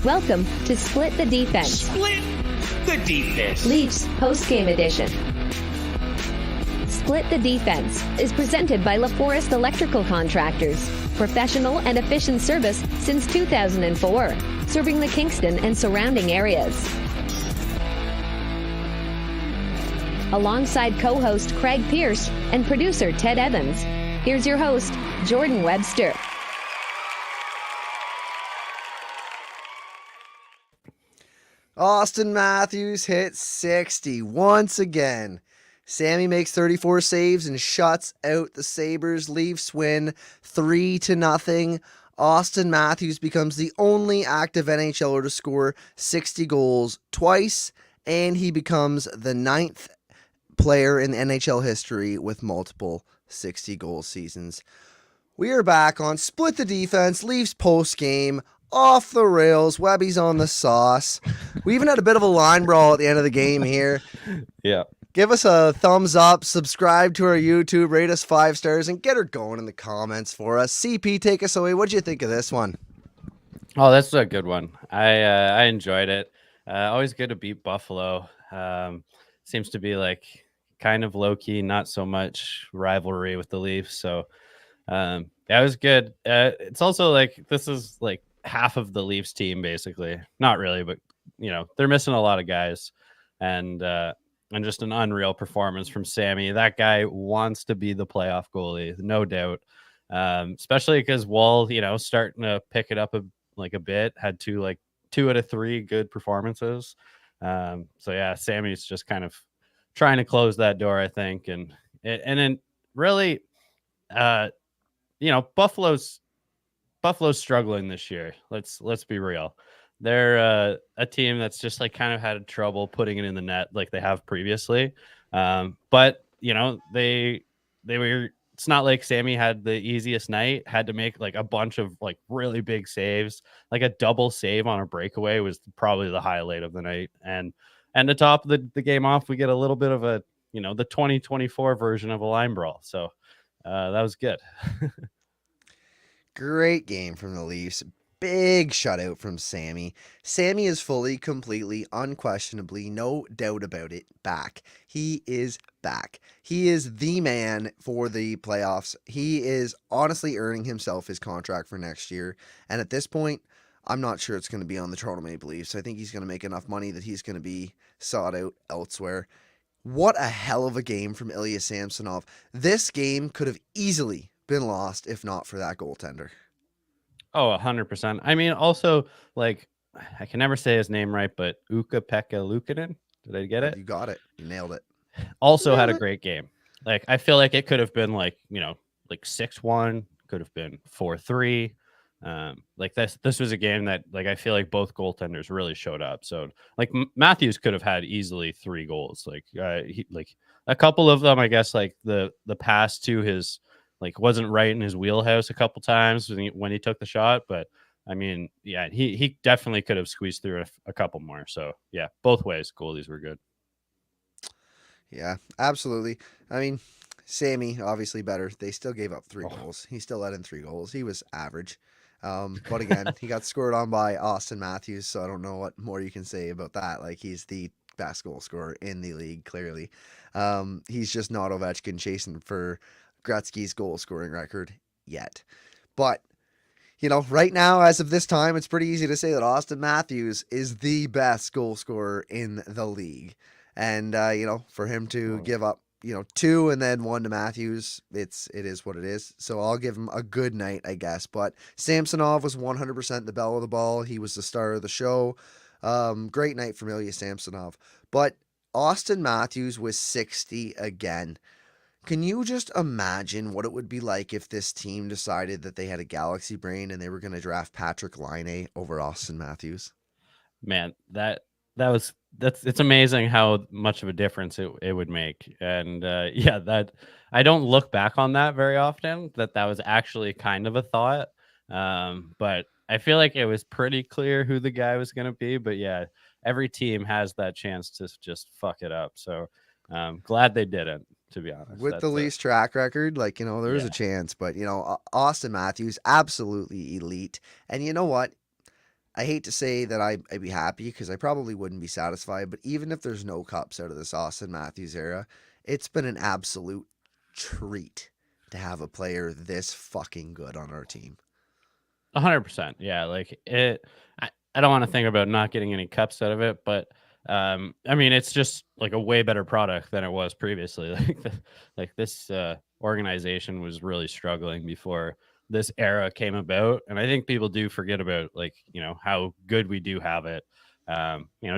Welcome to Split the Defense. Split the Defense. LEAFS Postgame Edition. Split the Defense is presented by LaForest Electrical Contractors. Professional and efficient service since 2004, serving the Kingston and surrounding areas. Alongside co-host Craig Pearce and producer Ted Evans, here's your host, Jordan Webster. Austin Matthews hit 60 once again. Sammy makes 34 saves and shuts out the Sabres. Leafs win 3-0. Austin Matthews becomes the only active NHLer to score 60 goals twice, and he becomes the 9th player in NHL history with multiple 60-goal seasons. We are back on Split the Defense, Leafs post-game. Off the rails, Webby's on the sauce. We even had a bit of a line brawl at the end of the game here. Yeah. Give us a thumbs up, subscribe to our YouTube, rate us 5 stars, and get her going in the comments for us. CP, take us away. What did you think of this one? Oh, that's a good one. I enjoyed it. Always good to beat Buffalo. Seems to be like kind of low-key, not so much rivalry with the Leafs. So, yeah, it was good. It's also like this is like half of the Leafs team, basically. Not really, but, you know, they're missing a lot of guys. And just an unreal performance from Sammy. That guy wants to be the playoff goalie, no doubt. Especially because Wall, you know, starting to pick it up a bit, had 2 out of 3 good performances. So yeah, Sammy's just kind of trying to close that door, I think. And then really, you know, Buffalo's struggling this year. Let's be real. They're a team that's just like kind of had trouble putting it in the net like they have previously. But you know, they were. It's not like Sammy had the easiest night. Had to make like a bunch of like really big saves. Like a double save on a breakaway was probably the highlight of the night. And to top the game off, we get a little bit of a, you know, the 2024 version of a line brawl. So that was good. Great game from the Leafs. Big shutout from Sammy. Sammy is fully, completely, unquestionably, no doubt about it, back. He is back. He is the man for the playoffs. He is honestly earning himself his contract for next year. And at this point, I'm not sure it's going to be on the Toronto Maple Leafs. I think he's going to make enough money that he's going to be sought out elsewhere. What a hell of a game from Ilya Samsonov. This game could have easily been lost if not for that goaltender. Oh, 100%. I mean, also, like, I can never say his name right, but Ukko-Pekka Luukkonen. Did I get it? You got it. You nailed it. Also had a great game. Like, I feel like it could have been like, you know, like 6-1, could have been 4-3. Like this was a game that, like, I feel like both goaltenders really showed up. So, like, Matthews could have had easily 3 goals. Like, like a couple of them, I guess, like the pass to his, like, wasn't right in his wheelhouse a couple times when he took the shot. But I mean, yeah, he definitely could have squeezed through a couple more. So yeah, both ways, goalies were good. Yeah, absolutely. I mean, Sammy, obviously better. They still gave up 3 goals. He still let in 3 goals. He was average. But again, he got scored on by Austin Matthews. So I don't know what more you can say about that. Like, he's the best goal scorer in the league, clearly. He's just not Ovechkin chasing for Gretzky's goal scoring record yet. But, you know, right now, as of this time, it's pretty easy to say that Austin Matthews is the best goal scorer in the league. And, you know, for him to give up, you know, 2 and then 1 to Matthews, it is what it is. So I'll give him a good night, I guess. But Samsonov was 100% the belle of the ball. He was the star of the show. Great night from Ilya Samsonov. But Austin Matthews was 60 again. Can you just imagine what it would be like if this team decided that they had a galaxy brain and they were going to draft Patrick Laine over Austin Matthews? Man, it's amazing how much of a difference it would make. And yeah, that I don't look back on that very often, that was actually kind of a thought. But I feel like it was pretty clear who the guy was going to be. But yeah, every team has that chance to just fuck it up. So glad they didn't. To be honest, with the Leafs track record, like, you know, there is a chance, but, you know, Austin Matthews, absolutely elite. And you know what? I hate to say that I'd be happy because I probably wouldn't be satisfied, but even if there's no cups out of this Austin Matthews era, it's been an absolute treat to have a player this fucking good on our team. 100%. Yeah, like it. I don't want to think about not getting any cups out of it, but I mean, it's just like a way better product than it was previously. Like this organization was really struggling before this era came about, and I think people do forget about like how good we do have it.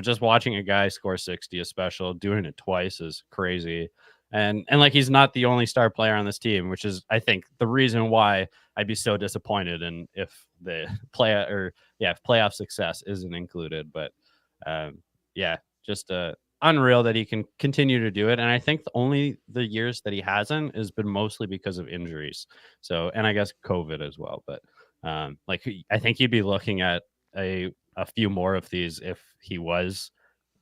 Just watching a guy score 60 a special, doing it twice is crazy. And like he's not the only star player on this team, which is I think the reason why I'd be so disappointed and if the if playoff success isn't included. But yeah, just unreal that he can continue to do it. And I think only the years that he hasn't has been mostly because of injuries. So, and I guess COVID as well. But I think you'd be looking at a few more of these if he was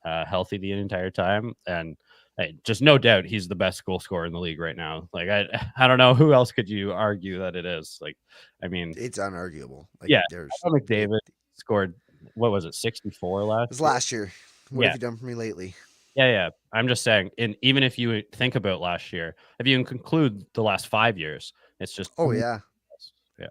healthy the entire time. And just no doubt he's the best goal scorer in the league right now. Like I don't know who else could you argue that it is. Like I mean, It's unarguable. Like yeah, there's McDavid scored what was it 64 it last was year? last year. What Yeah, have you done for me lately? yeah. I'm just saying, and even if you think about last year, if you conclude the last 5 years, it's just Oh yeah, yeah,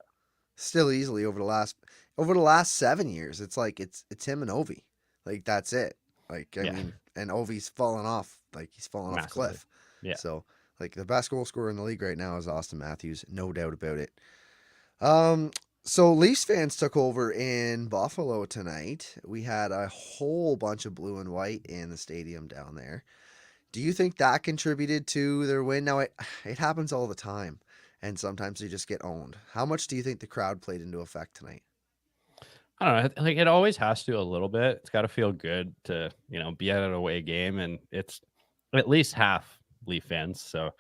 still easily over the last 7 years. It's like it's him and Ovi. Like that's it. Like I yeah, mean, and Ovi's fallen off. Like he's fallen off a massively. cliff. Yeah. So like the best goal scorer in the league right now is Austin Matthews, no doubt about it. Um, so Leafs fans took over in Buffalo tonight. We had a whole bunch of blue and white in the stadium down there. Do you think that contributed to their win? Now it happens all the time, and sometimes they just get owned. How much do you think the crowd played into effect tonight? I don't know. Like it always has to a little bit. It's got to feel good to be at an away game, and it's at least half Leaf fans. So,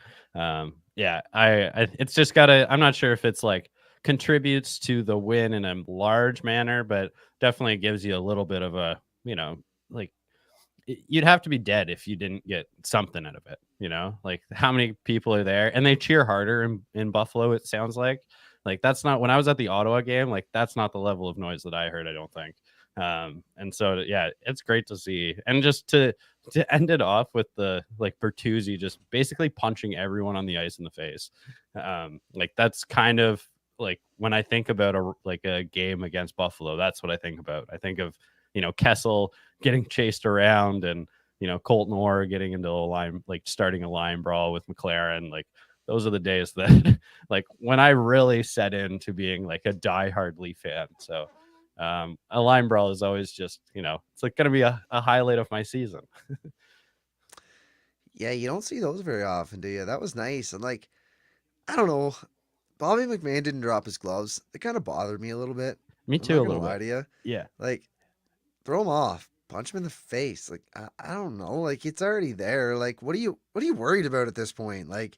yeah, I it's just gotta. I'm not sure if it's like contributes to the win in a large manner, but definitely gives you a little bit of a like you'd have to be dead if you didn't get something out of it. Like how many people are there and they cheer harder in Buffalo. It sounds like that's not when I was at the Ottawa game. Like that's not the level of noise that I heard. I don't think. And so yeah, it's great to see, and just to end it off with the like Bertuzzi just basically punching everyone on the ice in the face. Like that's kind of like when I think about a game against Buffalo, that's what I think about. I think of Kessel getting chased around and Colton Orr getting into a line, like starting a line brawl with McLaren. Like those are the days that like when I really set into being like a diehard Leaf fan. So a line brawl is always just it's like going to be a highlight of my season. Yeah, you don't see those very often, do you? That was nice. And like, I don't know, Bobby McMahon didn't drop his gloves. It kind of bothered me a little bit. Me I'm too, not a gonna little lie bit. to you. Yeah. Like, throw him off, punch him in the face. Like, I don't know. Like, it's already there. Like, what are you worried about at this point? Like,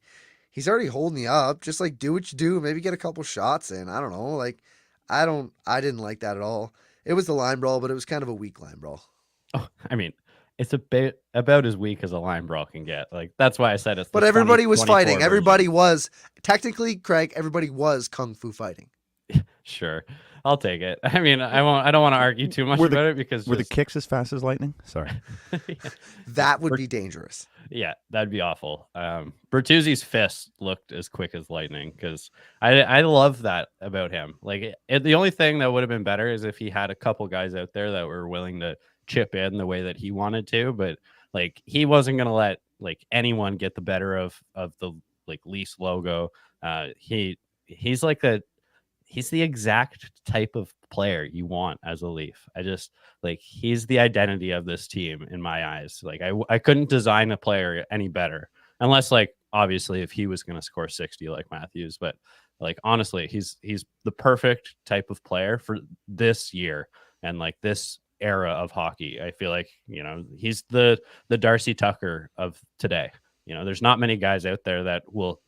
he's already holding you up. Just like do what you do. Maybe get a couple shots in. I don't know. Like, I didn't like that at all. It was the line brawl, but it was kind of a weak line brawl. Oh, I mean, it's a bit about as weak as a line brawl can get. Like that's why I said it's. But The everybody was 2024 fighting. version. Everybody was technically, Craig. Everybody was kung fu fighting. Sure, I'll take it. I mean, I won't. I don't want to argue too much about it because Were the kicks as fast as lightning? Sorry. That would be dangerous. Yeah, that'd be awful. Bertuzzi's fist looked as quick as lightning because I love that about him. Like the only thing that would have been better is if he had a couple guys out there that were willing to chip in the way that he wanted to, but like he wasn't gonna let like anyone get the better of the like Leafs logo. He's like he's the exact type of player you want as a Leaf. I just like he's the identity of this team in my eyes. Like I couldn't design a player any better unless like obviously if he was going to score 60 like Matthews, but like honestly he's the perfect type of player for this year and like this era of hockey. I feel like he's the Darcy Tucker of today. There's not many guys out there that will,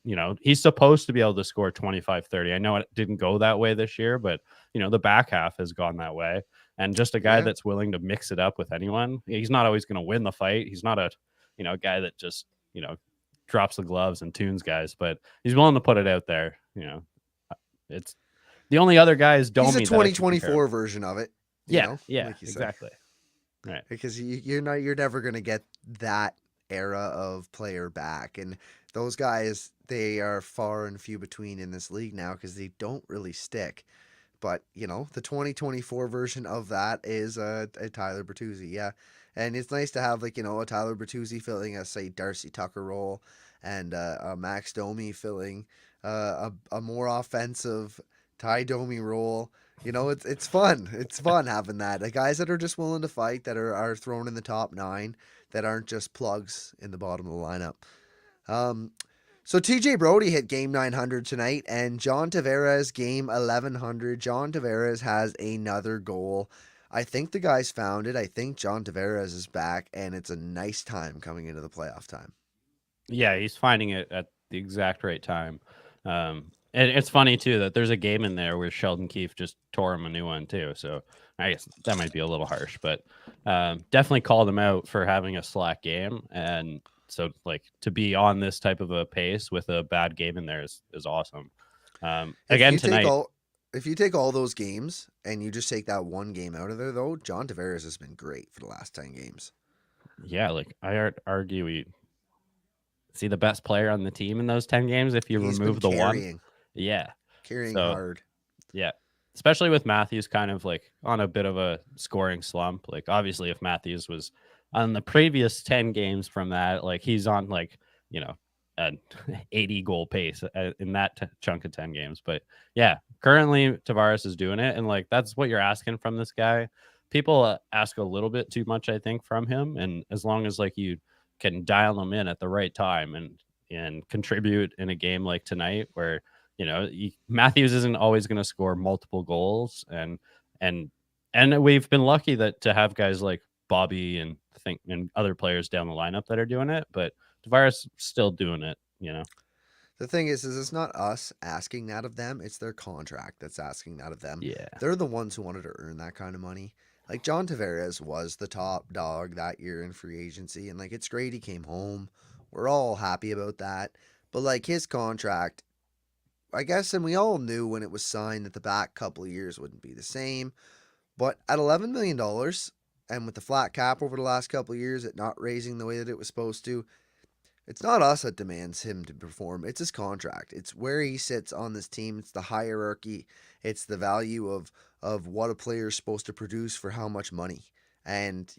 he's supposed to be able to score 25, 30. I know it didn't go that way this year, but, the back half has gone that way. And just a guy that's willing to mix it up with anyone. He's not always going to win the fight. He's not a guy that just, drops the gloves and tunes guys, but he's willing to put it out there. It's the only other guy is Domi. He's a 2024 version of it. Yeah, like you said. exactly. Right. Because you're never gonna get that era of player back, and those guys, they are far and few between in this league now because they don't really stick. But the 2024 version of that is a Tyler Bertuzzi, yeah, and it's nice to have like a Tyler Bertuzzi filling a say Darcy Tucker role, and a Max Domi filling a more offensive Ty Domi role. It's fun. It's fun having that. The guys that are just willing to fight, that are thrown in the top nine, that aren't just plugs in the bottom of the lineup. Um, so TJ Brody hit game 900 tonight, and John Tavares game 1100. John Tavares has another goal. I think the guys found it. I think John Tavares is back, and it's a nice time coming into the playoff time. Yeah, he's finding it at the exact right time. And it's funny too that there's a game in there where Sheldon Keefe just tore him a new one too. So I guess that might be a little harsh, but definitely called him out for having a slack game. And so like to be on this type of a pace with a bad game in there is awesome. Again tonight. If you take all those games and you just take that one game out of there, though, John Tavares has been great for the last 10 games. Yeah, like I argue he the best player on the team in those 10 games if you remove the one. Yeah. Carrying hard. Yeah. Especially with Matthews kind of like on a bit of a scoring slump. Like obviously if Matthews was on the previous 10 games from that, like he's on like, an 80 goal pace in that chunk of 10 games. But yeah, currently Tavares is doing it. And like, that's what you're asking from this guy. People ask a little bit too much, I think, from him. And as long as like you can dial them in at the right time and contribute in a game like tonight where Matthews isn't always going to score multiple goals and we've been lucky to have guys like Bobby and other players down the lineup that are doing it, but Tavares still doing it. The thing is it's not us asking that of them, it's their contract that's asking that of them. Yeah, they're the ones who wanted to earn that kind of money. Like John Tavares was the top dog that year in free agency, and like it's great he came home. We're all happy about that. But like his contract, I guess, and we all knew when it was signed that the back couple of years wouldn't be the same. But at $11 million, and with the flat cap over the last couple of years, it not raising the way that it was supposed to, it's not us that demands him to perform. It's his contract. It's where he sits on this team. It's the hierarchy. It's the value of what a player is supposed to produce for how much money. And,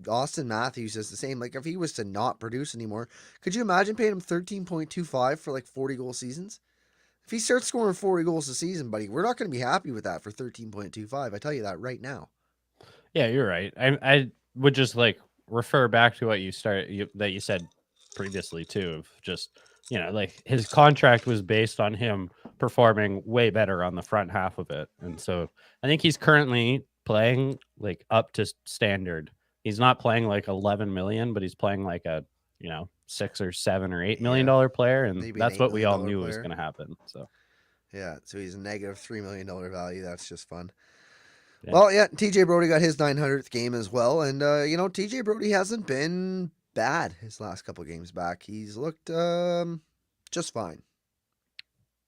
Austin Matthews is the same. Like, if he was to not produce anymore, could you imagine paying him $13.25 for like 40 goal seasons? If he starts scoring 40 goals a season, buddy, we're not going to be happy with that for 13.25. I tell you that right now. Yeah, you're right. I would just like refer back to what you said previously too, of just like his contract was based on him performing way better on the front half of it, and so I think he's currently playing like up to standard. He's not playing like 11 million, but he's playing like a $6 or $7 or $8 million player, and that's what we all knew was going to happen. So yeah, so he's a negative $3 million value. That's just fun. Yeah. Well, yeah, TJ Brody got his 900th game as well, and TJ Brody hasn't been bad his last couple games back. He's looked just fine.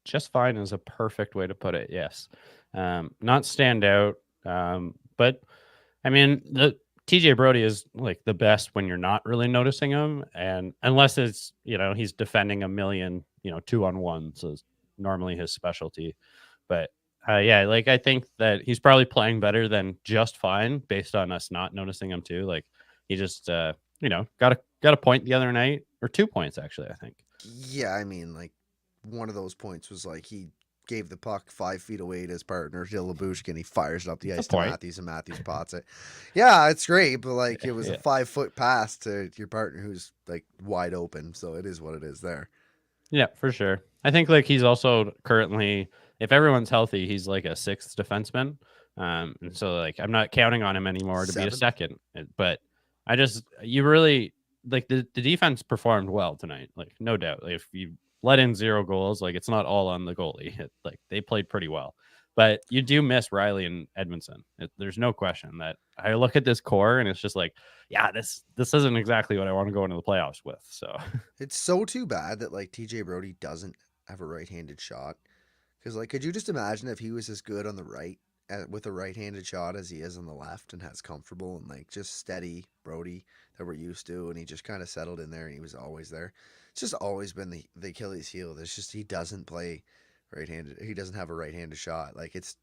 Just fine is a perfect way to put it. Yes, not stand out, but I mean the TJ Brody is like the best when you're not really noticing him, and unless it's he's defending a million 2-on-1, so it's normally his specialty. But yeah, like I think that he's probably playing better than just fine based on us not noticing him too. Like he just got a point the other night, or 2 points actually, I think. Yeah, I mean, like one of those points was like he gave the puck 5 feet away to his partner, Jill Labushkin, and he fires it up the ice to Matthews, and Matthews pots it. Yeah, it's great, but like it was a 5-foot pass to your partner who's like wide open, so it is what it is there. Yeah, for sure. I think like he's also currently, if everyone's healthy, he's like a 6th defenseman. And so like I'm not counting on him anymore to be a 2nd. But you really like the defense performed well tonight, like no doubt. Like, if you let in 0 goals, like it's not all on the goalie. Like they played pretty well. But you do miss Riley and Edmondson. There's no question that I look at this core and it's just like, yeah, this isn't exactly what I want to go into the playoffs with. So it's so too bad that like TJ Brody doesn't have a right-handed shot. Because like, could you just imagine if he was as good on the right with a right-handed shot as he is on the left and has comfortable and like just steady Brody that we're used to, and he just kind of settled in there and he was always there. It's just always been the Achilles heel. It's just he doesn't play right-handed. He doesn't have a right-handed shot. Like it's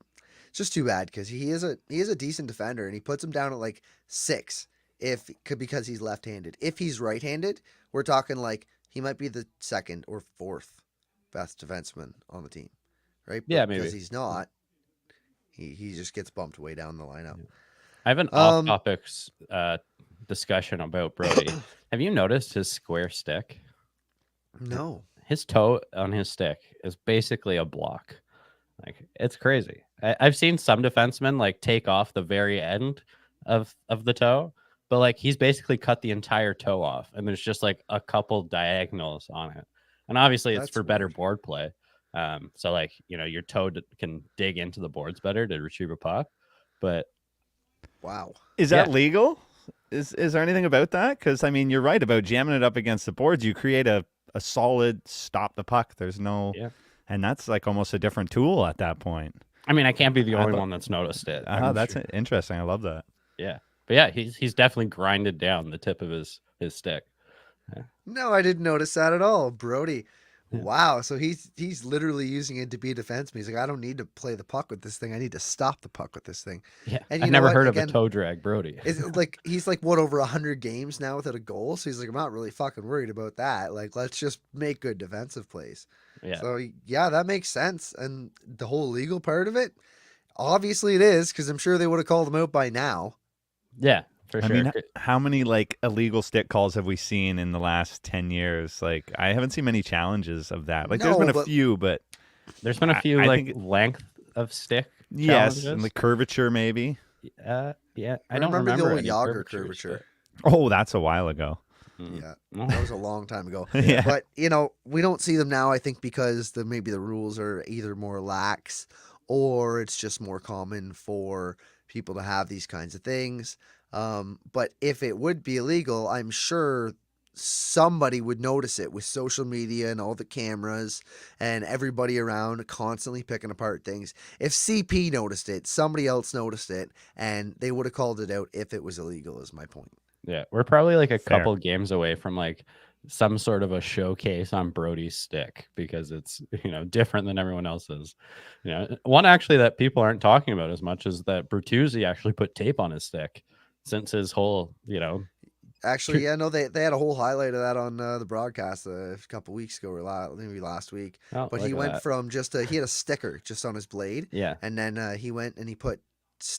just too bad because he is a decent defender and he puts him down at like 6 because he's left-handed. If he's right-handed, we're talking like he might be the 2nd or 4th best defenseman on the team, right? But Yeah, maybe. because he's not, he just gets bumped way down the lineup. I have an off-topic discussion about Brody. Have you noticed his square stick? No. His toe on his stick is basically a block. Like it's crazy. I've seen some defensemen like take off the very end of the toe, but like he's basically cut the entire toe off, and there's just like a couple diagonals on it. And obviously, it's for better board play. So like your toe can dig into the boards better to retrieve a puck. But wow, is that legal? Is there anything about that? Because I mean, you're right about jamming it up against the boards. You create a solid stop the puck. There's no, and that's like almost a different tool at that point. I mean, I can't be the only one that's noticed it. That's interesting. I love that. Yeah, but yeah, he's definitely grinded down the tip of his stick. Yeah. No, I didn't notice that at all, Brody. Yeah. Wow, so he's literally using it to be a defenseman. He's like, I don't need to play the puck with this thing. I need to stop the puck with this thing. Yeah, and I've never heard of a toe drag, Brody. It's like he's like over 100 games now without a goal. So he's like, I'm not really fucking worried about that. Like, let's just make good defensive plays. Yeah. So yeah, that makes sense. And the whole legal part of it, obviously it is, because I'm sure they would have called him out by now. Yeah. For sure. I mean, how many like illegal stick calls have we seen in the last 10 years? Like, I haven't seen many challenges of that. Like, there's been a few, but there's been a few like length of stick. Yes, and the curvature maybe. Yeah, I don't remember the old Yager curvature. Oh, that's a while ago. Yeah, that was a long time ago. Yeah. But we don't see them now. I think because maybe the rules are either more lax or it's just more common for people to have these kinds of things. But if it would be illegal, I'm sure somebody would notice it with social media and all the cameras and everybody around constantly picking apart things. If CP noticed it, somebody else noticed it, and they would have called it out if it was illegal, is my point. Yeah, we're probably like a couple games away from like some sort of a showcase on Brody's stick because it's different than everyone else's. One actually that people aren't talking about as much is that Bertuzzi actually put tape on his stick since his whole Actually, yeah, no, they had a whole highlight of that on the broadcast a couple weeks ago or maybe last week. But he went from he had a sticker just on his blade, and then he went and he put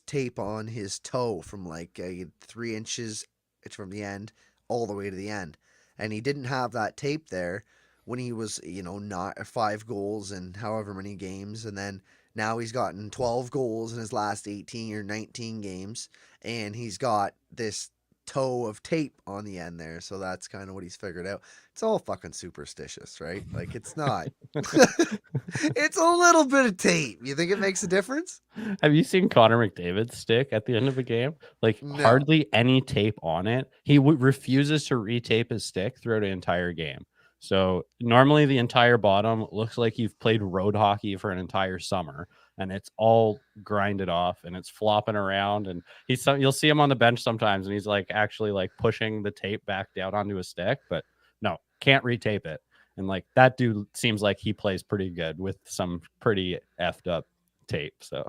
tape on his toe from like 3 inches from the end all the way to the end. And he didn't have that tape there when he was, not 5 goals in however many games. And then now he's gotten 12 goals in his last 18 or 19 games. And he's got this toe of tape on the end there. So that's kind of what he's figured out. It's all fucking superstitious, right? Like, it's not. It's a little bit of tape. You think it makes a difference? Have you seen Connor McDavid's stick at the end of a game? Like, hardly any tape on it. He refuses to retape his stick throughout an entire game. So normally the entire bottom looks like you've played road hockey for an entire summer, and it's all grinded off and it's flopping around. And you'll see him on the bench sometimes, and he's like actually like pushing the tape back down onto his stick, but no, can't retape it. And like that dude seems like he plays pretty good with some pretty effed up tape. So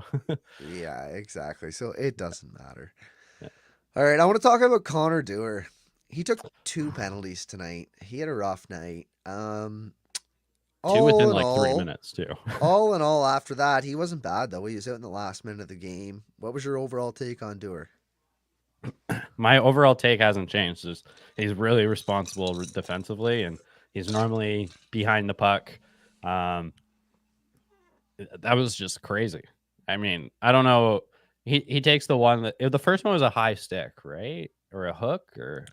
yeah, exactly. So it doesn't matter. Yeah. All right, I want to talk about Connor Dewar. He took 2 penalties tonight. He had a rough night. 2 within like 3 minutes too. All in all, after that, he wasn't bad though. He was out in the last minute of the game. What was your overall take on Dewar? My overall take hasn't changed. He's really responsible defensively, and he's normally behind the puck. That was just crazy. I mean, I don't know. He takes the one the first one was a high stick, right? Or a hook or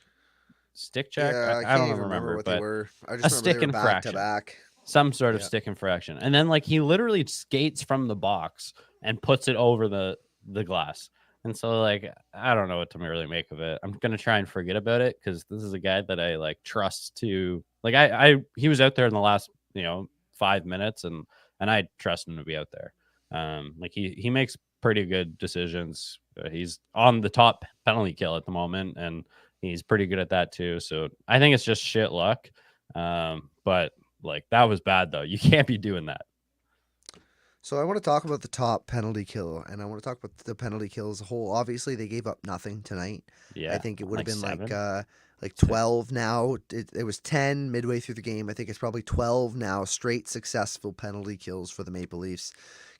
stick check. Yeah, I don't remember what they were. I just remember stick infraction. Back. Some sort of stick infraction. And then like he literally skates from the box and puts it over the glass. And so like I don't know what to really make of it. I'm gonna try and forget about it because this is a guy that I like trust to like he was out there in the last 5 minutes and I trust him to be out there. Like he makes pretty good decisions. He's on the top penalty kill at the moment, and he's pretty good at that too. So I think it's just shit luck. But like that was bad though. You can't be doing that. So I want to talk about the top penalty kill, and I want to talk about the penalty kill as a whole. Obviously, they gave up nothing tonight. Yeah, I think it would have been 7. like 12 now. It was 10 midway through the game. I think it's probably 12 now. Straight successful penalty kills for the Maple Leafs.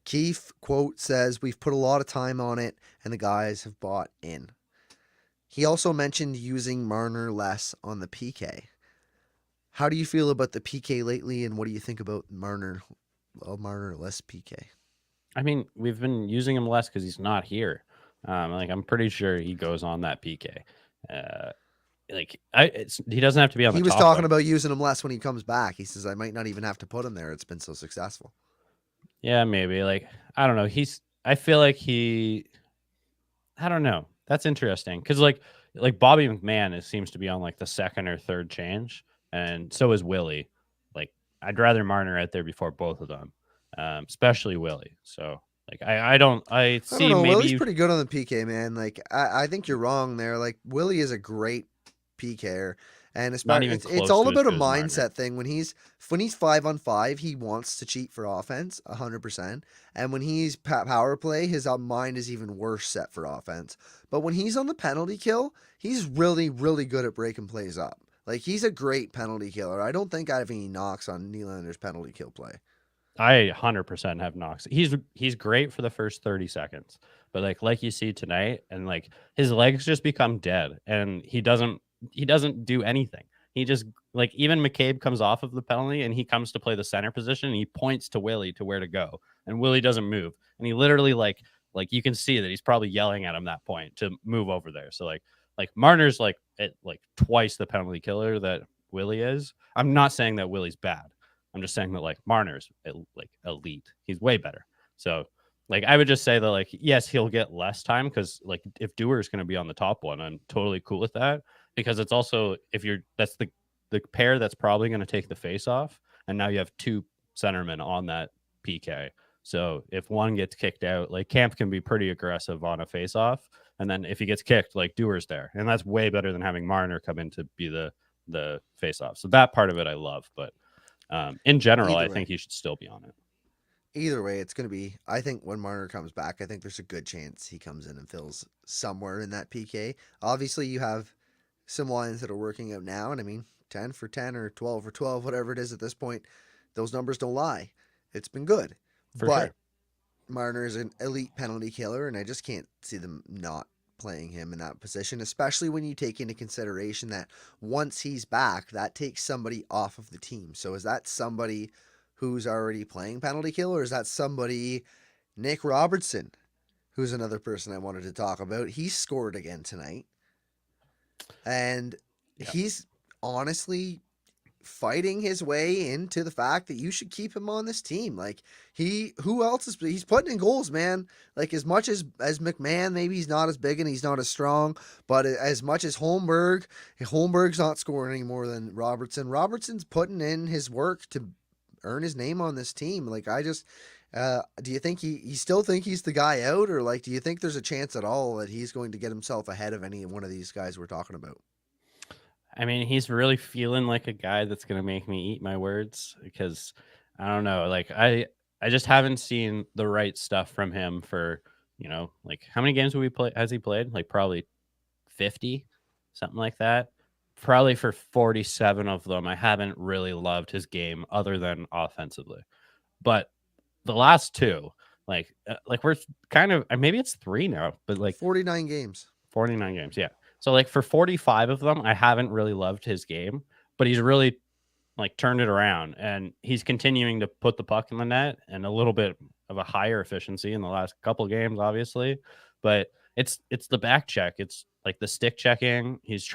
Keefe, quote, says, "We've put a lot of time on it, and the guys have bought in." He also mentioned using Marner less on the PK. How do you feel about the PK lately, and what do you think about Marner less PK? I mean, we've been using him less because he's not here. Like I'm pretty sure he goes on that PK. He doesn't have to be on. He the was top talking one. about using him less when he comes back. He says, "I might not even have to put him there. It's been so successful." Yeah, maybe. Like I don't know. I feel like I don't know. That's interesting because like Bobby McMahon seems to be on like the second or third change, and so is Willie. Like I'd rather Marner out there before both of them, especially Willie. So like I don't see know. maybe Willie's pretty good on the PK, man. Like I think you're wrong there. Like Willie is a great PKer, and not even it's close all to as about a good as Marner. mindset thing. When he's 5-on-5, he wants to cheat for offense 100%, and when he's power play, his mind is even worse set for offense. But when he's on the penalty kill, he's really really good at breaking plays up. Like he's a great penalty killer. I don't think I have any knocks on Nylander's penalty kill play. I 100% have knocks. He's great for the first 30 seconds, but like you see tonight, and like his legs just become dead, and he doesn't do anything. He just like even McCabe comes off of the penalty, and he comes to play the center position, and he points to Willie to where to go, and Willie doesn't move, and he literally like you can see that he's probably yelling at him that point to move over there. So like Marner's like twice the penalty killer that Willie is. I'm not saying that Willie's bad. I'm just saying that like Marner's like elite. He's way better. So like I would just say that like yes, he'll get less time because like if Dewar is going to be on the top one, I'm totally cool with that because it's also that's the pair that's probably going to take the face off, and now you have two centermen on that PK. So if one gets kicked out, like Camp can be pretty aggressive on a face off, and then if he gets kicked, like Dewar's there, and that's way better than having Marner come in to be the face off. So that part of it I love, but. In general, I think he should still be on it. Either way, it's going to be, I think when Marner comes back, I think there's a good chance he comes in and fills somewhere in that PK. Obviously, you have some lines that are working out now, and I mean, 10 for 10 or 12 for 12, whatever it is at this point, those numbers don't lie. It's been good. But sure. Marner is an elite penalty killer, and I just can't see them not playing him in that position, especially when you take into consideration that once he's back, that takes somebody off of the team. So is that somebody who's already playing penalty kill, or is that somebody, Nick Robertson, who's another person I wanted to talk about? He scored again tonight, and he's honestly fighting his way into the fact that you should keep him on this team. Like who else he's putting in goals, man. Like as much as McMahon, maybe he's not as big and he's not as strong, but as much as Holmberg's not scoring any more than Robertson. Robertson's putting in his work to earn his name on this team. Like I just, do you think you still think he's the guy out, or like, do you think there's a chance at all that he's going to get himself ahead of any one of these guys we're talking about? I mean, he's really feeling like a guy that's going to make me eat my words because I don't know. Like I just haven't seen the right stuff from him for, like how many games has he played? Like probably 50, something like that. Probably for 47 of them, I haven't really loved his game other than offensively. But the last two, like we're kind of, maybe it's 3 now, but like 49 games. 49 games, yeah. So like for 45 of them, I haven't really loved his game, but he's really like turned it around, and he's continuing to put the puck in the net and a little bit of a higher efficiency in the last couple of games, obviously. But it's the back check. It's like the stick checking. He's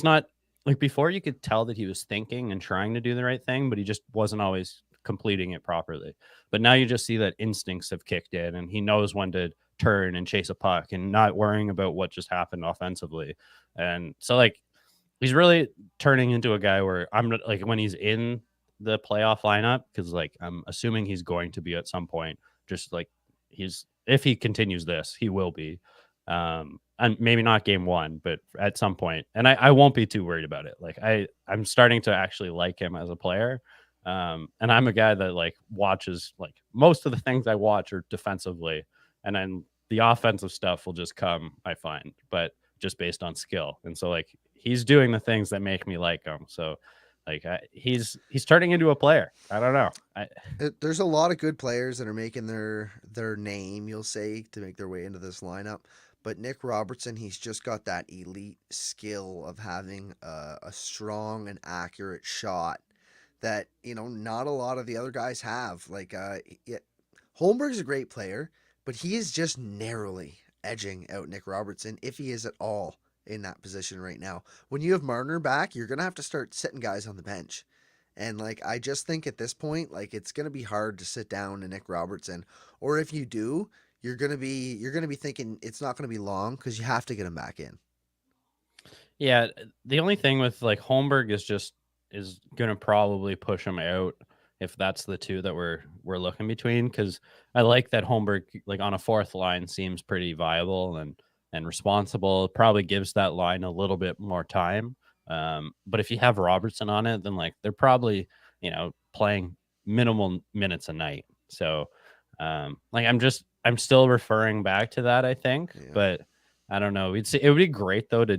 not like before you could tell that he was thinking and trying to do the right thing, but he just wasn't always completing it properly. But now you just see that instincts have kicked in, and he knows when to turn and chase a puck and not worrying about what just happened offensively. And so like he's really turning into a guy where I'm like when he's in the playoff lineup, because like I'm assuming he's going to be at some point, just like it's if he continues this, he will be. And maybe not game 1, but at some point. And I won't be too worried about it. Like I'm starting to actually like him as a player. And I'm a guy that like watches, like most of the things I watch are defensively, and then the offensive stuff will just come, I find, but just based on skill. And so like he's doing the things that make me like him. So like he's turning into a player. I don't know. There's a lot of good players that are making their name, you'll say, to make their way into this lineup. But Nick Robertson, he's just got that elite skill of having a strong and accurate shot that, you know, not a lot of the other guys have. Like, Holmberg's a great player, but he is just narrowly edging out Nick Robertson, if he is at all in that position right now. When you have Marner back, you're going to have to start sitting guys on the bench. And, like, I just think at this point, like, it's going to be hard to sit down to Nick Robertson. Or if you do, you're going to be thinking it's not going to be long because you have to get him back in. Yeah, the only thing with like Holmberg is going to probably push him out if that's the two that we're looking between, because I like that Holmberg, like on a fourth line, seems pretty viable and responsible. Probably gives that line a little bit more time. But if you have Robertson on it, then like they're probably, you know, playing minimal minutes a night. So like I'm still referring back to that, I think, but I don't know. It would be great though to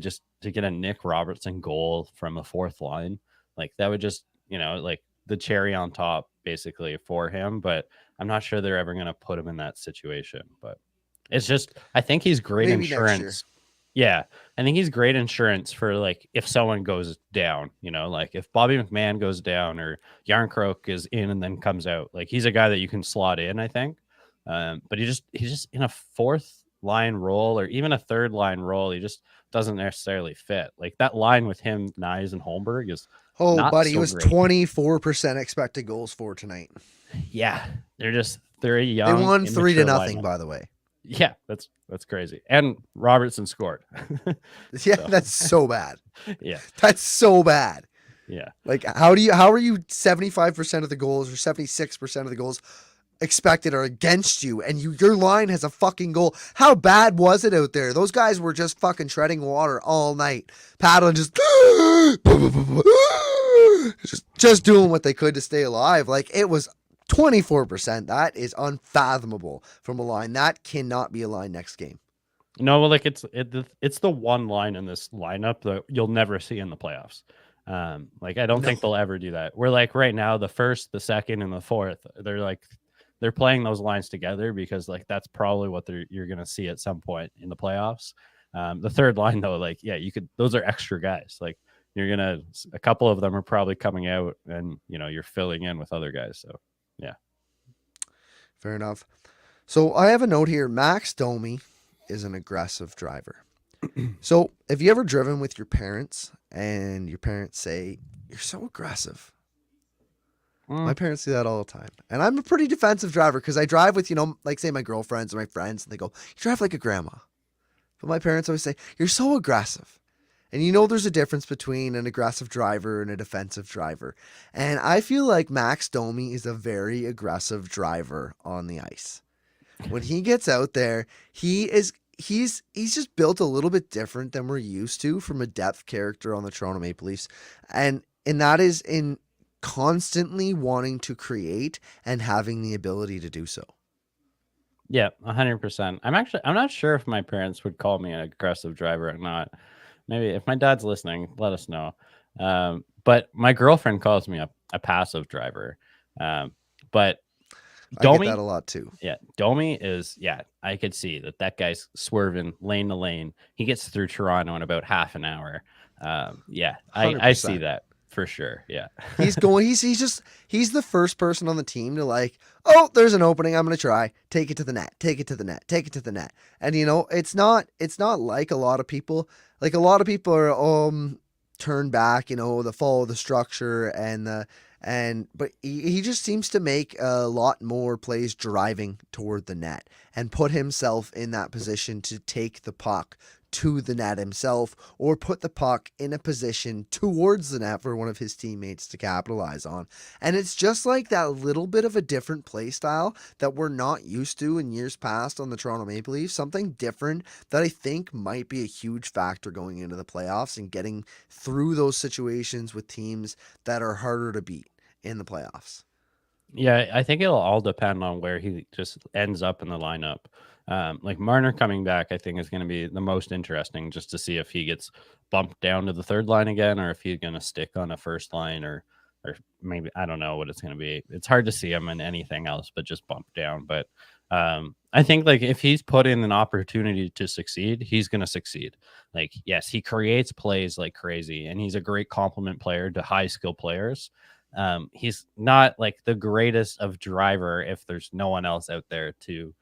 get a Nick Robertson goal from a fourth line. Like that would just, you know, like the cherry on top basically for him. But I'm not sure they're ever going to put him in that situation. But it's just, I think he's great insurance. Yeah, I think he's great insurance for like if someone goes down, you know, like if Bobby McMahon goes down or Yarncroke is in and then comes out. Like he's a guy that you can slot in, I think. But he's just in a fourth line role or even a third line role. He just doesn't necessarily fit. Like that line with him, Nyes, and Holmberg is buddy, so it was great. 24% expected goals for tonight. Yeah, they're young. They won 3-0, by the way. Yeah, that's crazy. And Robertson scored. Yeah, that's so bad. Yeah, that's so bad. Yeah, like how are you 75% of the goals or 76% of the goals expected are against you, and your line has a fucking goal? How bad was it out there? Those guys were just fucking treading water all night, paddling, just doing what they could to stay alive. Like it was 24%. That is unfathomable from a line. That cannot be a line next game. No, well, like it's the one line in this lineup that you'll never see in the playoffs. Like I don't think they'll ever do that. We're like right now, the first, the second, and the fourth, they're playing those lines together because like that's probably what you're gonna see at some point in the playoffs. The third line though, like those are extra guys. Like a couple of them are probably coming out, and you know you're filling in with other guys. So yeah, fair enough. So I have a note here. Max Domi is an aggressive driver. So have you ever driven with your parents and your parents say, "You're so aggressive"? My parents do that all the time. And I'm a pretty defensive driver because I drive with, you know, like say my girlfriends or my friends, and they go, "You drive like a grandma." But my parents always say, "You're so aggressive." And you know there's a difference between an aggressive driver and a defensive driver. And I feel like Max Domi is a very aggressive driver on the ice. When he gets out there, he's just built a little bit different than we're used to from a depth character on the Toronto Maple Leafs. And that is in constantly wanting to create and having the ability to do so. Yeah, 100%. I'm not sure if my parents would call me an aggressive driver or not. Maybe if my dad's listening, let us know. But my girlfriend calls me a passive driver. But Domi, I get that a lot too. Yeah, Domi is, I could see that guy's swerving lane to lane. He gets through Toronto in about half an hour. I see that for sure. Yeah. He's the first person on the team to like, "Oh, there's an opening. I'm going to try. Take it to the net. Take it to the net. Take it to the net." And you know, it's not like a lot of people. Like a lot of people are turn back, you know, the follow the structure but he just seems to make a lot more plays driving toward the net and put himself in that position to take the puck to the net himself or put the puck in a position towards the net for one of his teammates to capitalize on. And it's just like that little bit of a different play style that we're not used to in years past on the Toronto Maple Leafs. Something different that I think might be a huge factor going into the playoffs and getting through those situations with teams that are harder to beat in the playoffs. Yeah, I think it'll all depend on where he just ends up in the lineup. Like Marner coming back, I think is going to be the most interesting, just to see if he gets bumped down to the third line again, or if he's going to stick on a first line, or maybe I don't know what it's going to be. It's hard to see him in anything else but just bumped down. But I think like if he's put in an opportunity to succeed, he's going to succeed. Like, yes, he creates plays like crazy, and he's a great complement player to high skill players. He's not like the greatest of driver if there's no one else out there to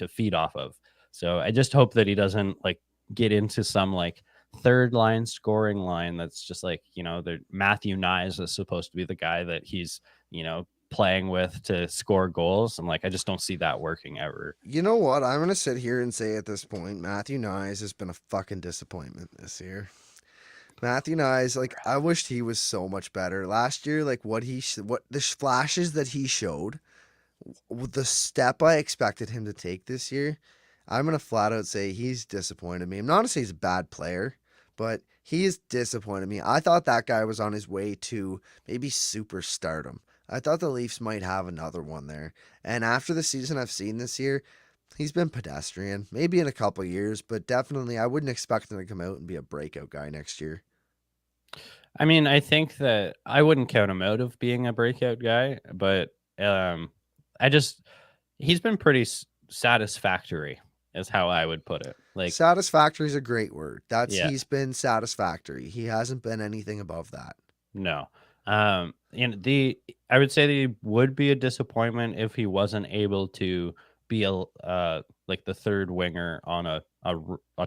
feed off of. So I just hope that he doesn't like get into some like third line scoring line that's just like, the Matthew Nyes is supposed to be the guy that he's, playing with to score goals. I'm like, I just don't see that working ever. You know what? I'm going to sit here and say at this point, Matthew Nyes has been a fucking disappointment this year. Matthew Nyes, like, I wished he was so much better last year. Like what the flashes that he showed, the step I expected him to take this year, I'm gonna flat out say he's disappointed me. I'm not gonna say he's a bad player, but he has disappointed me. I thought that guy was on his way to maybe superstardom. I thought the Leafs might have another one there. And after the season I've seen this year, he's been pedestrian. Maybe in a couple years, but definitely I wouldn't expect him to come out and be a breakout guy next year. I mean, I think that I wouldn't count him out of being a breakout guy, but he's been pretty satisfactory is how I would put it. Like, satisfactory is a great word. He's been satisfactory. He hasn't been anything above that. No. I would say that he would be a disappointment if he wasn't able to be like the third winger on a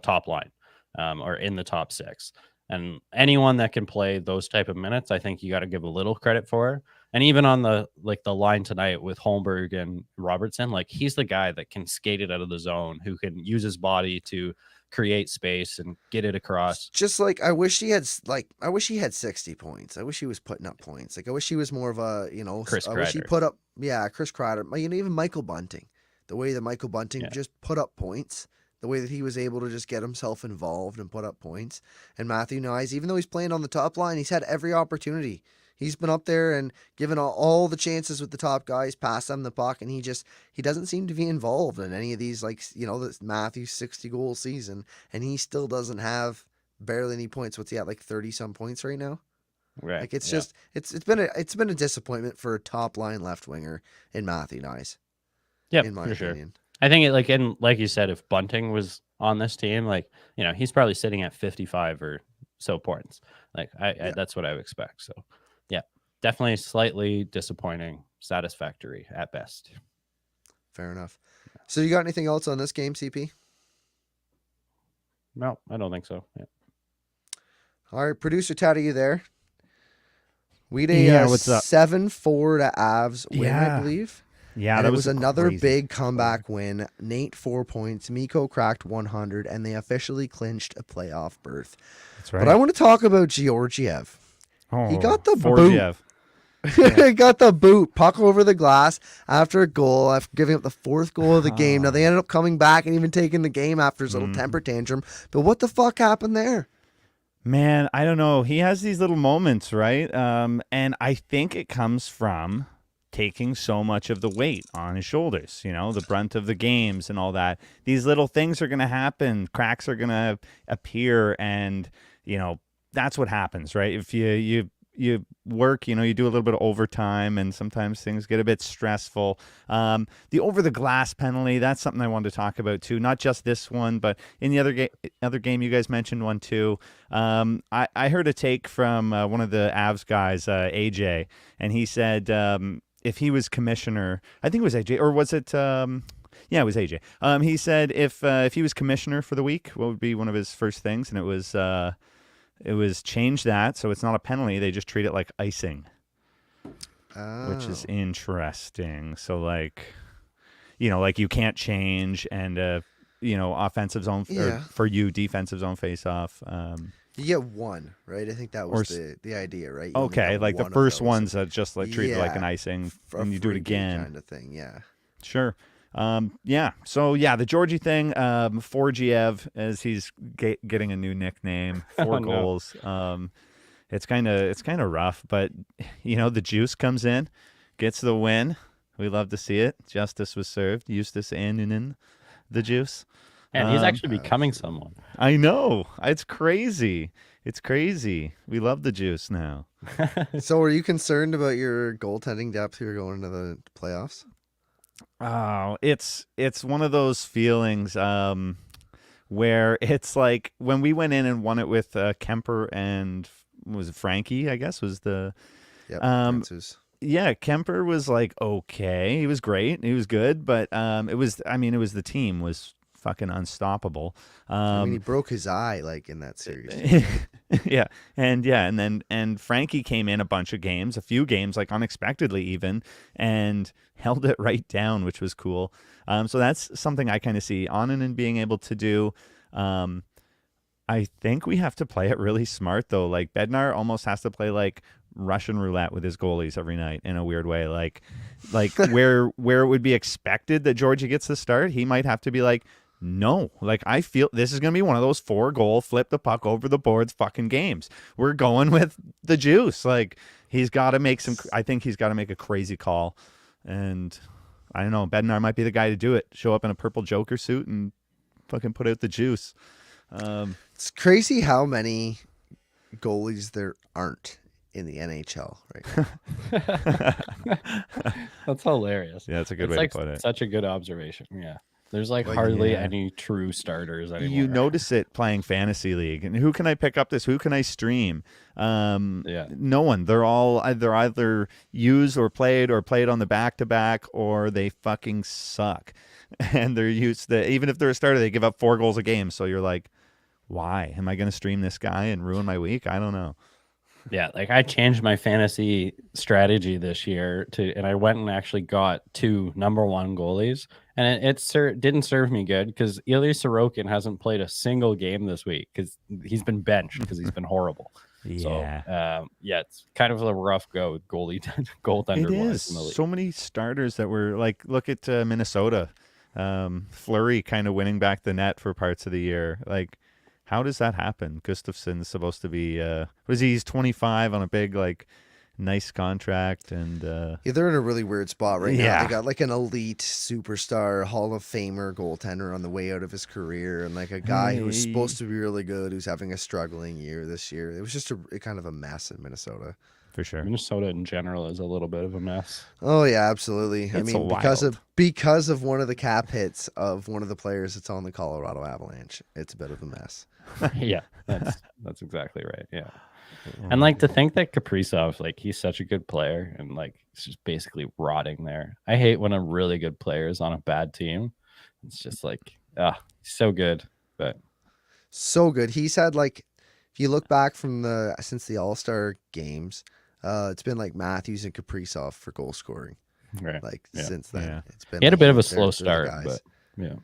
top line, or in the top six. And anyone that can play those type of minutes, I think you got to give a little credit for. And even on the line tonight with Holmberg and Robertson, like he's the guy that can skate it out of the zone, who can use his body to create space and get it across. Just like I wish he had 60 points. I wish he was putting up points. Like I wish he was more of a, Chris I wish he Kreider. put up, Chris Kreider. Even Michael Bunting, the way that Michael Bunting just put up points. The way that he was able to just get himself involved and put up points. And Matthew Nyes, even though he's playing on the top line, he's had every opportunity. He's been up there and given all the chances with the top guys, pass them the puck, and he doesn't seem to be involved in any of these, this Matthew's 60-goal season, and he still doesn't have barely any points. What's he at, 30-some points right now? Right. Like it's just it's been a disappointment for a top line left winger in Matthew Nyes. Yeah, in my opinion. Sure. I think like you said, if Bunting was on this team, he's probably sitting at 55 or so points. I that's what I would expect. So yeah, definitely slightly disappointing, satisfactory at best. Fair enough. So you got anything else on this game, CP? No, I don't think so. Yeah. All right, producer Ted, are you there? We had a what's up? 7-4 to Avs win, I believe. Yeah, and that it was another crazy big comeback win. Nate 4 points, Mikko cracked 100, and they officially clinched a playoff berth. That's right. But I want to talk about Georgiev. He got the boot. Yeah. Got the boot, puck over the glass after a goal, after giving up the fourth goal of the game. Now they ended up coming back and even taking the game after his little temper tantrum. But what the fuck happened there? Man, I don't know. He has these little moments, right? And I think it comes from taking so much of the weight on his shoulders, the brunt of the games and all that. These little things are going to happen. Cracks are going to appear, and that's what happens, right? If you work, you do a little bit of overtime, and sometimes things get a bit stressful. The over the glass penalty, that's something I wanted to talk about too. Not just this one, but in the other game you guys mentioned one too. I heard a take from one of the Avs guys, AJ, and he said if he was commissioner, I think it was AJ, or was it? Yeah, it was AJ. He said if he was commissioner for the week, what would be one of his first things? And it was change that so it's not a penalty. They just treat it like icing, which is interesting. So you can't change, and offensive zone or for you defensive zone face off. You get one, right? I think that was the idea, right? You okay, like the first one's just like treated like an icing, and you do it again, kind of thing. Yeah, sure. Yeah. So yeah, the Georgie thing. Forgiev, as he's getting a new nickname, 4 goals. It's kind of rough, but the juice comes in, gets the win. We love to see it. Justice was served. Eustace Annunen, the juice. And he's actually becoming someone. I know. It's crazy. It's crazy. We love the juice now. So are you concerned about your goaltending depth here going into the playoffs? Oh, it's one of those feelings where it's like when we went in and won it with Kemper and was it Frankie, I guess, was the yeah, Kemper was like okay. He was great. He was good, but it was the team was fucking unstoppable. He broke his eye like in that series. yeah, and Frankie came in a few games like unexpectedly even, and held it right down, which was cool. So that's something I kind of see Annunen being able to do. I think we have to play it really smart though. Like Bednar almost has to play like Russian roulette with his goalies every night in a weird way. Like where it would be expected that Georgie gets the start, he might have to be like, no, like I feel this is going to be one of those 4-goal flip the puck over the boards fucking games. We're going with the juice. Like he's got to make I think he's got to make a crazy call. And I don't know, Bednar might be the guy to do it. Show up in a purple Joker suit and fucking put out the juice. It's crazy how many goalies there aren't in the NHL right now. That's hilarious. Yeah, that's a good way to put it. Such a good observation. Yeah. There's hardly any true starters anymore. You notice it playing fantasy league, and who can I pick up this? Who can I stream? No one. They're all either used or played on the back-to-back, or they fucking suck. And they're used to, even if they're a starter, they give up 4 goals a game. So you're like, why am I going to stream this guy and ruin my week? I don't know. Yeah, like I changed my fantasy strategy this year and I went and actually got 2 number 1 goalies, and it didn't serve me good because Ilya Sorokin hasn't played a single game this week because he's been benched because he's been horrible. Yeah. So, it's kind of a rough go with goaltender. It is. So many starters that were like, look at Minnesota, Fleury kind of winning back the net for parts of the year, like. How does that happen? Gustafsson's supposed to be he's 25 on a big nice contract, and they're in a really weird spot right now. They got like an elite superstar Hall of Famer goaltender on the way out of his career, and like a guy who's supposed to be really good who's having a struggling year this year. It was just a kind of a mess in Minnesota. For sure. Minnesota in general is a little bit of a mess. Oh yeah, absolutely. It's I mean, because of one of the cap hits of one of the players that's on the Colorado Avalanche, it's a bit of a mess. Yeah, that's exactly right. Yeah. And like to think that Kaprizov, he's such a good player and he's just basically rotting there. I hate when a really good player is on a bad team. It's just he's so good, but so good. He's had if you look back since the All-Star games, it's been Matthews and Kaprizov for goal scoring. Right. Since then, it's been. He had a bit of a slow start, but yeah.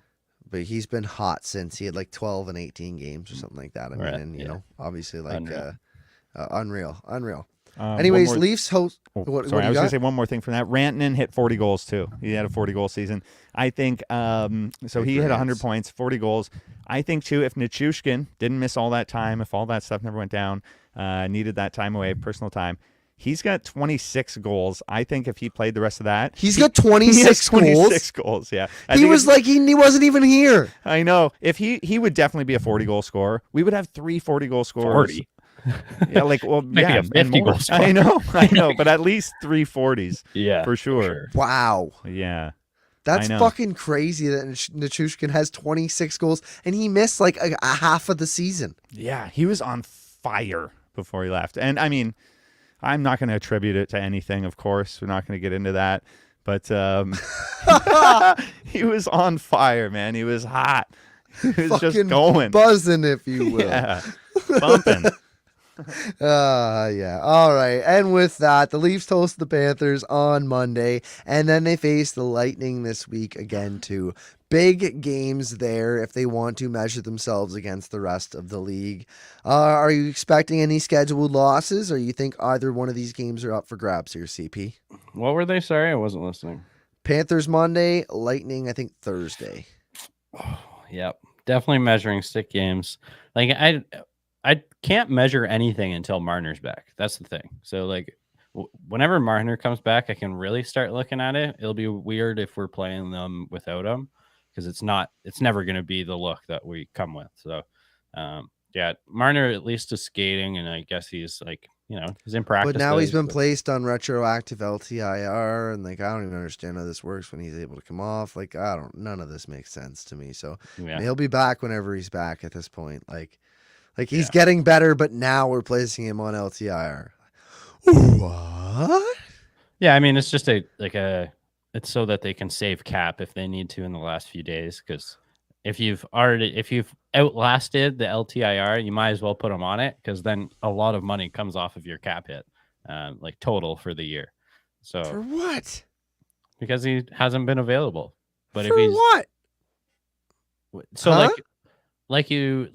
But he's been hot since he had 12 and 18 games or something like that. I mean, and obviously unreal. Anyways, Leafs host. I was going to say one more thing from that. Rantanen hit 40 goals too. He had a 40-goal season. I think so. He hit 100 points, 40 goals. I think too, if Nichushkin didn't miss all that time, if all that stuff never went down, needed that time away, personal time. He's got 26 goals. I think if he played the rest of that, he's got 26 goals. 26 goals. Yeah, he was he wasn't even here. I know. If he would definitely be a 40-goal scorer. We would have 3 40-goal scorers. 40. Yeah, maybe a 50-goal scorer. I know, but at least 3 40s. Yeah, for sure. Wow. Yeah. That's fucking crazy that Nichushkin has 26 goals and he missed a half of the season. Yeah, he was on fire before he left. And I mean, I'm not going to attribute it to anything, of course. We're not going to get into that. But he was on fire, man. He was hot. He was just going. Buzzing, if you will. Yeah, bumping. Yeah. All right. And with that, the Leafs host the Panthers on Monday, and then they face the Lightning this week again, too. Big games there if they want to measure themselves against the rest of the league. Are you expecting any scheduled losses, or you think either one of these games are up for grabs here, CP? What were they? Sorry, I wasn't listening. Panthers Monday, Lightning, I think Thursday. Yep. Definitely measuring stick games. Like I can't measure anything until Marner's back. That's the thing. So like whenever Marner comes back, I can really start looking at it. It'll be weird if we're playing them without him, because it's never going to be the look that we come with. So yeah, Marner at least is skating, and I guess he's like, he's in practice. But now he's been placed on retroactive LTIR, and like I don't even understand how this works when he's able to come off. Like none of this makes sense to me. So he'll be back whenever he's back at this point. Like he's getting better, but now we're placing him on LTIR. What? Yeah, I mean it's just it's so that they can save cap if they need to in the last few days, because if you've outlasted the LTIR, you might as well put him on it, because then a lot of money comes off of your cap hit, like total for the year. So for what? Because he hasn't been available. But for if he's what? So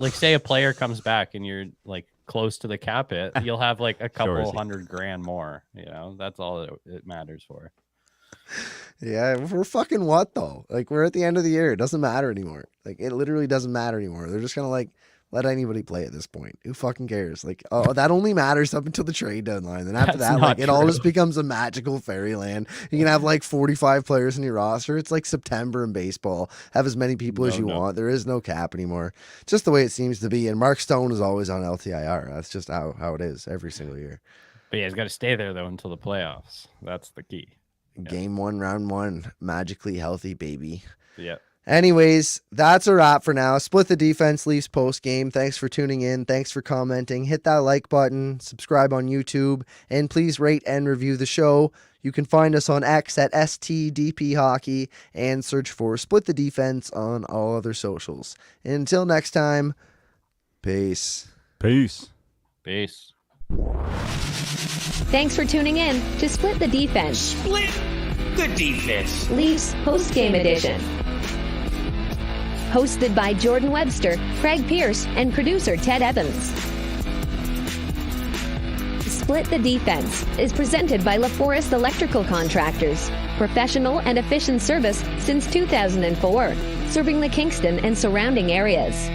say a player comes back and you're like close to the cap hit, you'll have like a couple $100,000 more. That's all it matters for. Yeah, for fucking what though? Like we're at the end of the year. It doesn't matter anymore. Like it literally doesn't matter anymore. They're just gonna like let anybody play at this point. Who fucking cares? Like, oh, that only matters up until the trade deadline. Then after that, like it all just becomes a magical fairyland. You can have like 45 players in your roster. It's like September in baseball. Have as many people as you want. There is no cap anymore. Just the way it seems to be. And Mark Stone is always on LTIR. That's just how it is every single year. But yeah, he's got to stay there though until the playoffs. That's the key. Game 1, round 1, magically healthy, baby. Yeah. Anyways, that's a wrap for now. Split the Defense Leafs post game. Thanks for tuning in. Thanks for commenting. Hit that like button, subscribe on YouTube, and please rate and review the show. You can find us on X at STDP Hockey and search for Split the Defense on all other socials. And until next time, peace. Peace. Peace. Thanks for tuning in to Split the Defense. Split the Defense. Leafs Postgame Edition. Hosted by Jordan Webster, Craig Pearce, and producer Ted Evans. Split the Defense is presented by LaForest Electrical Contractors. Professional and efficient service since 2004. Serving the Kingston and surrounding areas.